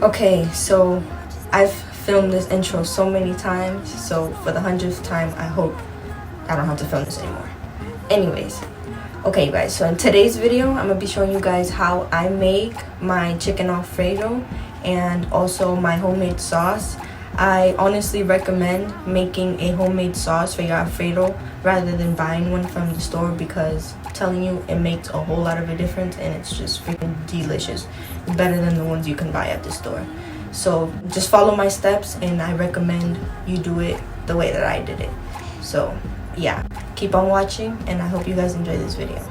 Okay, so I've filmed this intro so many times, so for the 100th time, I hope I don't have to film this anymore. Anyways, okay you guys, so in today's video, I'm gonna be showing you guys how I make my chicken Alfredo and also my homemade sauce. I honestly recommend making a homemade sauce for your Alfredo rather than buying one from the store, because I'm telling you, it makes a whole lot of a difference and it's just freaking delicious. It's better than the ones you can buy at the store. So just follow my steps and I recommend you do it the way that I did it. So yeah, keep on watching and I hope you guys enjoy this video.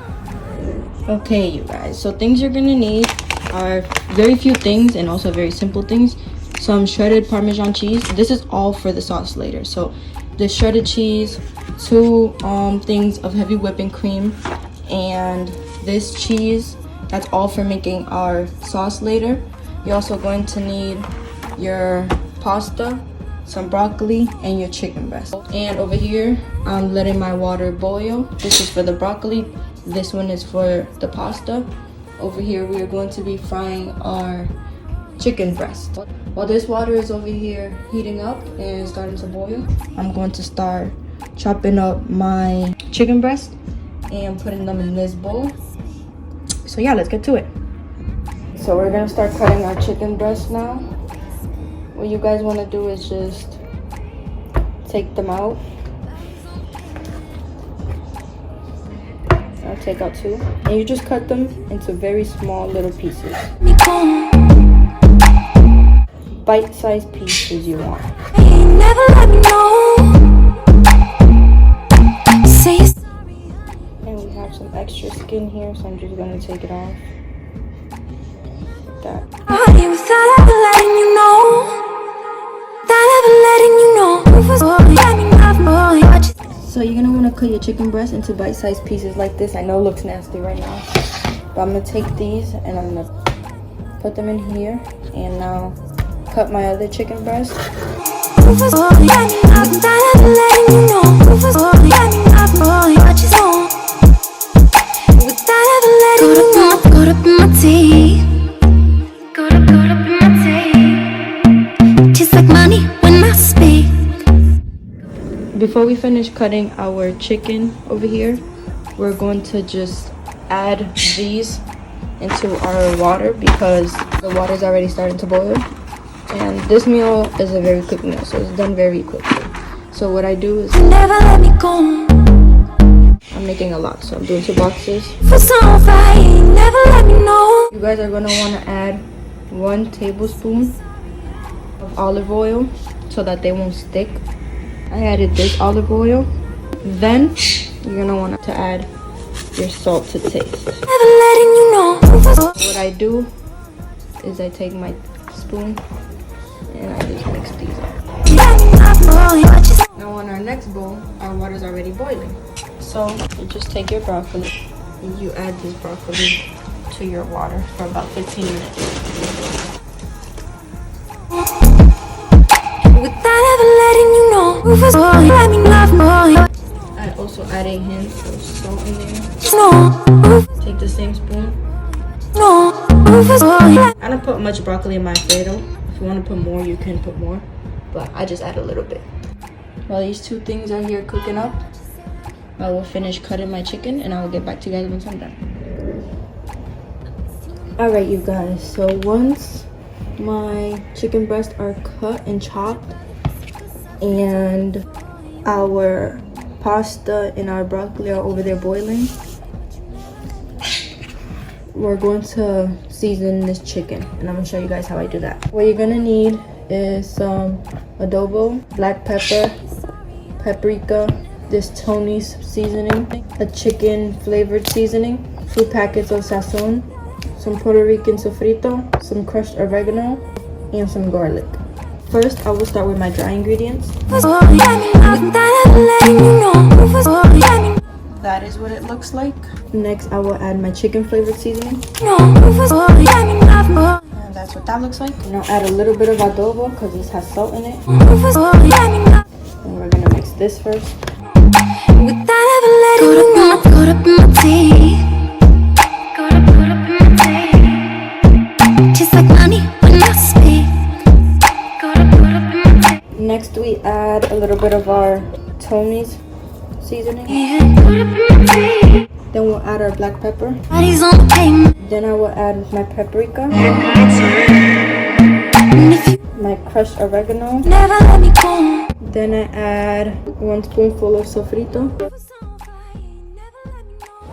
Okay you guys, so things you're gonna need are very few things and also very simple things. Some shredded Parmesan cheese. This is all for the sauce later. So the shredded cheese, 2 things of heavy whipping cream, and this cheese. That's all for making our sauce later. You're also going to need your pasta, some broccoli, and your chicken breast. And over here, I'm letting my water boil. This is for the broccoli. This one is for the pasta. Over here, we are going to be frying our chicken breast. While this water is over here heating up and starting to boil, I'm going to start chopping up my chicken breast and putting them in this bowl. So yeah, let's get to it. So we're gonna start cutting our chicken breast now. What you guys want to do is just take them out. I'll take out 2, and you just cut them into very small little pieces. Bite-sized pieces you want. Never let me know. And we have some extra skin here, so I'm just gonna take it off. Like that. Without ever letting you know. Without ever letting you know. So you're gonna wanna cut your chicken breast into bite-sized pieces like this. I know it looks nasty right now, but I'm gonna take these and I'm gonna put them in here, and now cut my other chicken breast. Before we finish cutting our chicken over here, we're going to just add these into our water because the water is already starting to boil. And this meal is a very quick meal, so it's done very quickly. So what I do is never let me go. I'm making a lot, so I'm doing 2 boxes. For some fight, never let me know. You guys are gonna want to add 1 tablespoon of olive oil so that they won't stick. I added this olive oil. Then you're gonna want to add your salt to taste. Never letting you know. What I do is I take my spoon and I just mix these up. Now on our next bowl, our water is already boiling. So you just take your broccoli and you add this broccoli to your water for about 15 minutes. Without ever letting you know. I also add a hint of salt in there. No. Take the same spoon. No. I don't put much broccoli in my Alfredo. If you want to put more, you can put more, but I just add a little bit. While these 2 things are here cooking up, I will finish cutting my chicken and I will get back to you guys once I'm done. Alright you guys, so once my chicken breasts are cut and chopped and our pasta and our broccoli are over there boiling, we're going to season this chicken and I'm gonna show you guys how I do that. What you're gonna need is some adobo, black pepper, paprika, this Tony's seasoning, a chicken flavored seasoning, 2 packets of sazon, some Puerto Rican sofrito, some crushed oregano, and some garlic. First, I will start with my dry ingredients. That is what it looks like. Next, I will add my chicken flavored seasoning. And that's what that looks like. And I'll add a little bit of adobo because this has salt in it. And we're gonna mix this first. Just like money when I speak. little bit of our Tony's seasoning. Then we'll add our black pepper. Then I will add my paprika, my crushed oregano. Then I add 1 spoonful of sofrito.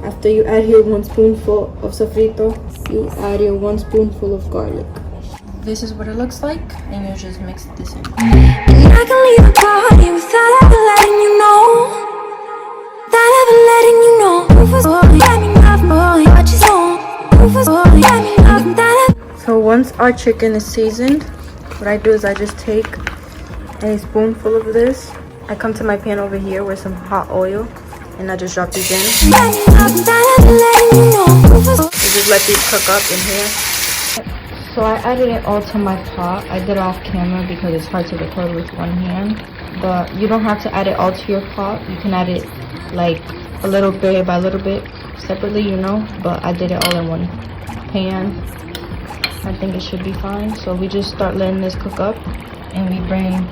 After you add your 1 spoonful of sofrito, you add your 1 spoonful of garlic. This is what it looks like, and you just mix this in. And I can leave the party without ever letting you know. Without ever letting you know. So once our chicken is seasoned, what I do is I just take a spoonful of this. I come to my pan over here with some hot oil, and I just drop these in. You just let these cook up in here. So I added it all to my pot. I did it off camera because it's hard to record with one hand. But you don't have to add it all to your pot. You can add it like a little bit by little bit separately, you know. But I did it all in one pan. I think it should be fine. So we just start letting this cook up, and we bring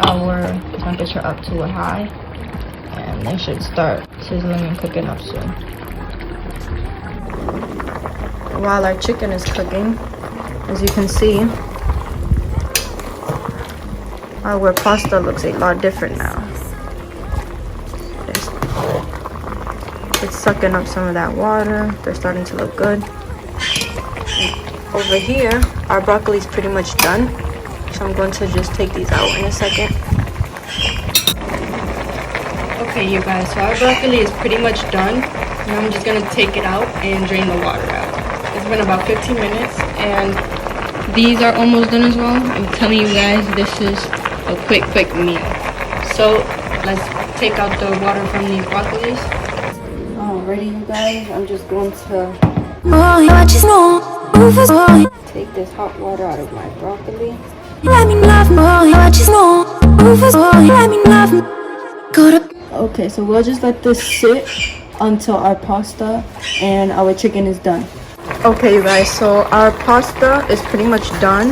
our temperature up to a high, and they should start sizzling and cooking up soon. While our chicken is cooking, as you can see, our pasta looks a lot different now. It's sucking up some of that water. They're starting to look good. Over here, our broccoli is pretty much done. So I'm going to just take these out in a second. Okay, you guys, so our broccoli is pretty much done. Now I'm just going to take it out and drain the water out. It's been about 15 minutes, and these are almost done as well. I'm telling you guys, this is a quick meal. So let's take out the water from these broccolis. Alrighty, you guys, I'm just going to take this hot water out of my broccoli. Okay, so we'll just let this sit until our pasta and our chicken is done. Okay, you guys, so our pasta is pretty much done.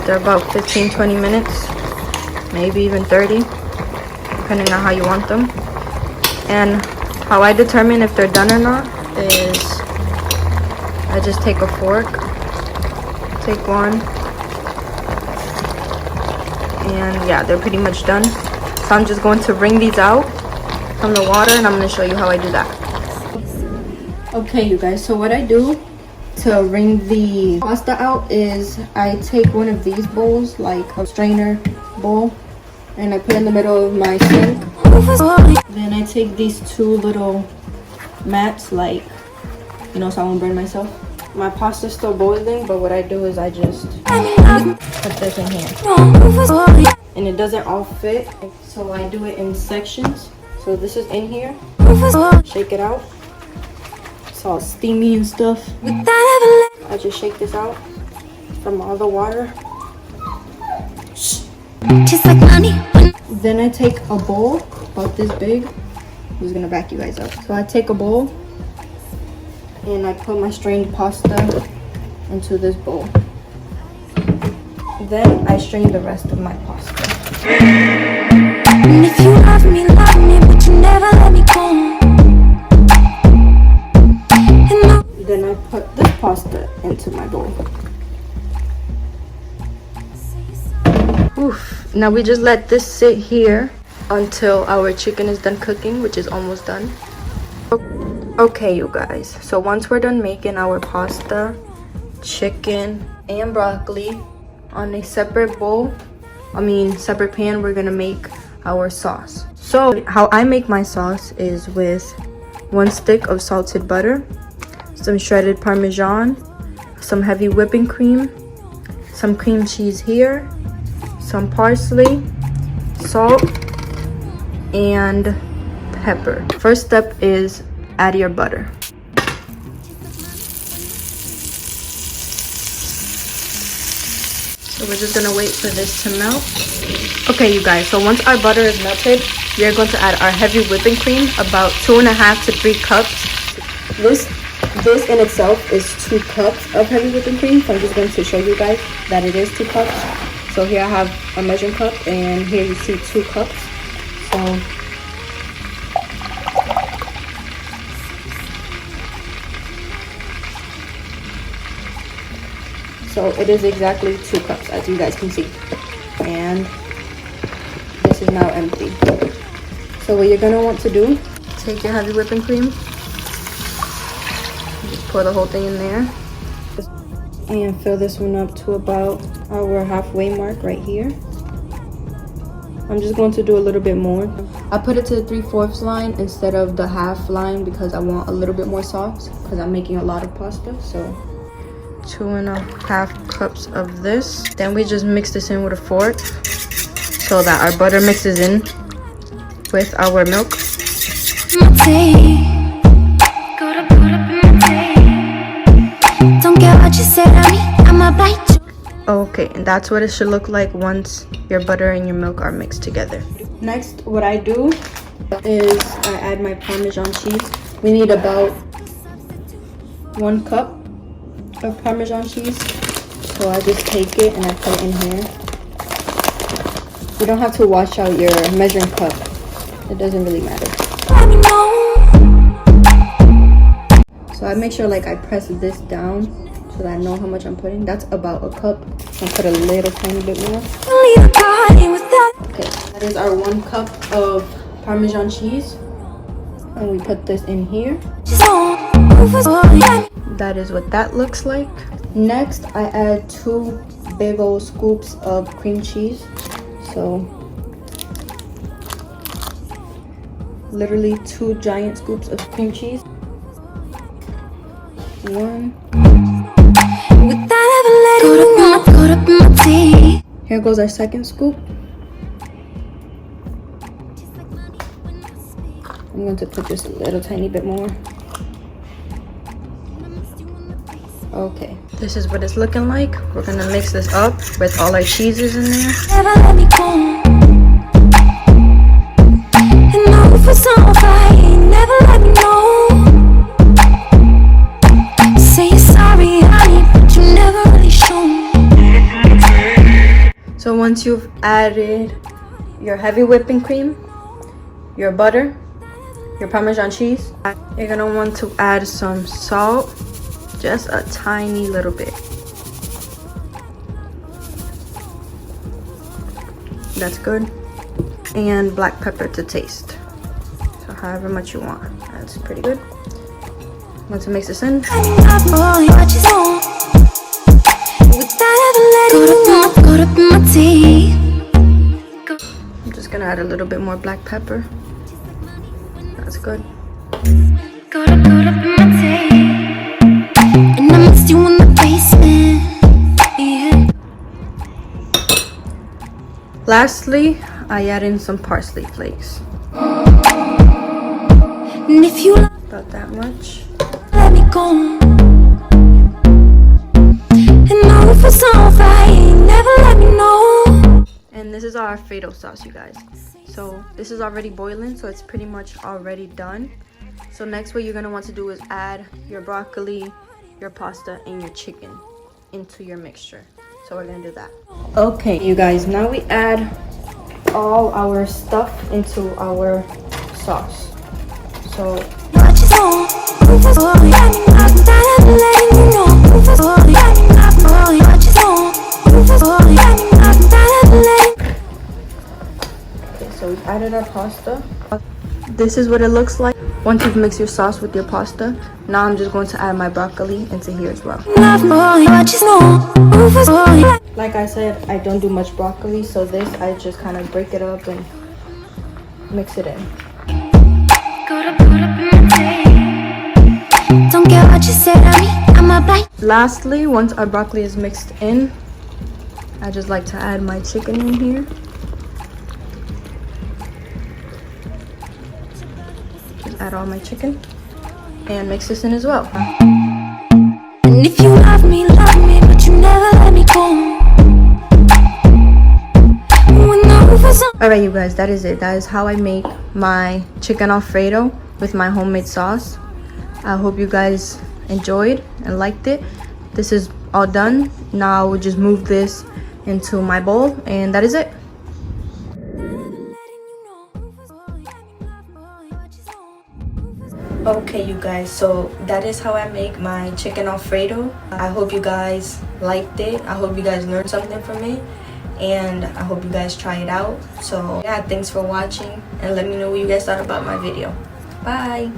They're about 15-20 minutes, maybe even 30, depending on how you want them. And how I determine if they're done or not is I just take a fork, take one, and yeah, they're pretty much done. So I'm just going to wring these out from the water, and I'm going to show you how I do that. Okay, you guys, so what I do to wring the pasta out is I take one of these bowls, like a strainer bowl, and I put it in the middle of my sink. Then I take these two little mats, like, you know, so I won't burn myself. My pasta's still boiling, but what I do is I just put this in here. And it doesn't all fit, so I do it in sections. So this is in here. Shake it out. It's all steamy and stuff. I just shake this out from all the water. Then I take a bowl about this big. I'm just gonna back you guys up. So I take a bowl and I put my strained pasta into this bowl. Then I strain the rest of my pasta. And if you love me, but you never let me go. Then I put this pasta into my bowl. Oof. Now we just let this sit here until our chicken is done cooking, which is almost done. Okay, you guys, so once we're done making our pasta, chicken, and broccoli on a separate separate pan, we're gonna make our sauce. So how I make my sauce is with 1 stick of salted butter, some shredded Parmesan, some heavy whipping cream, some cream cheese here, some parsley, salt, and pepper. First step is add your butter. So we're just gonna wait for this to melt. Okay, you guys, so once our butter is melted, we are going to add our heavy whipping cream, about 2.5 to 3 cups. This in itself is 2 cups of heavy whipping cream, so I'm just going to show you guys that it is 2 cups. So here I have a measuring cup, and here you see 2 cups. So it is exactly 2 cups, as you guys can see. And this is now empty. So what you're gonna want to do, take your heavy whipping cream, just pour the whole thing in there, and fill this one up to about our halfway mark right here. I'm just going to do a little bit more. I put it to the 3/4 line instead of the half line because I want a little bit more sauce because I'm making a lot of pasta. So 2.5 cups of this. Then we just mix this in with a fork so that our butter mixes in with our milk. Don't care what you say to me, I'ma bite you. Okay, and that's what it should look like once your butter and your milk are mixed together. Next, what I do is I add my Parmesan cheese. We need about 1 cup of Parmesan cheese. So I just take it and I put it in here. You don't have to wash out your measuring cup. It doesn't really matter. Let me know. So I make sure like I press this down so that I know how much I'm putting. That's about a cup. I'll put a little tiny bit more. Leave a party with that. Okay, that is our 1 cup of Parmesan cheese. And we put this in here. That is what that looks like. Next, I add 2 big old scoops of cream cheese. So literally 2 giant scoops of cream cheese. 1. Here goes our 2nd scoop. I'm going to put just a little tiny bit more. Okay, this is what it's looking like. We're gonna mix this up with all our cheeses in there. Never let me go. And know for some fight, never let me know. Say you're sorry, honey, but you never really show. So once you've added your heavy whipping cream, your butter, your Parmesan cheese, you're gonna want to add some salt, just a tiny little bit. That's good. And black pepper to taste. So however much you want. That's pretty good. Once it mix this in, I'm just gonna add a little bit more black pepper. That's good. And I missed you in the basement. Yeah. Lastly, I add in some parsley flakes. And if you About that much. let me go. And know for some fight, never let me know. And this is our Alfredo sauce, you guys. So this is already boiling, so it's pretty much already done. So next, what you're gonna want to do is add your broccoli, your pasta, and your chicken into your mixture. So we're gonna do that. Okay, you guys, now we add all our stuff into our sauce. So so we've added our pasta. This is what it looks like once you've mixed your sauce with your pasta. Now I'm just going to add my broccoli into here as well. Like I said, I don't do much broccoli, so this I just kind of break it up and mix it in. Don't care what you say to me, I'ma bite. Lastly, once our broccoli is mixed in, I just like to add my chicken in here. Just add all my chicken and mix this in as well. And if you love me, but you never let me go. Alright, you guys, that is it. That is how I make my chicken Alfredo with my homemade sauce. I hope you guys enjoyed and liked it. This is all done. Now we'll just move this into my bowl, and that is it. Okay, you guys, so that is how I make my chicken Alfredo. I hope you guys liked it. I hope you guys learned something from it, and I hope you guys try it out. So yeah, thanks for watching, and let me know what you guys thought about my video. Bye.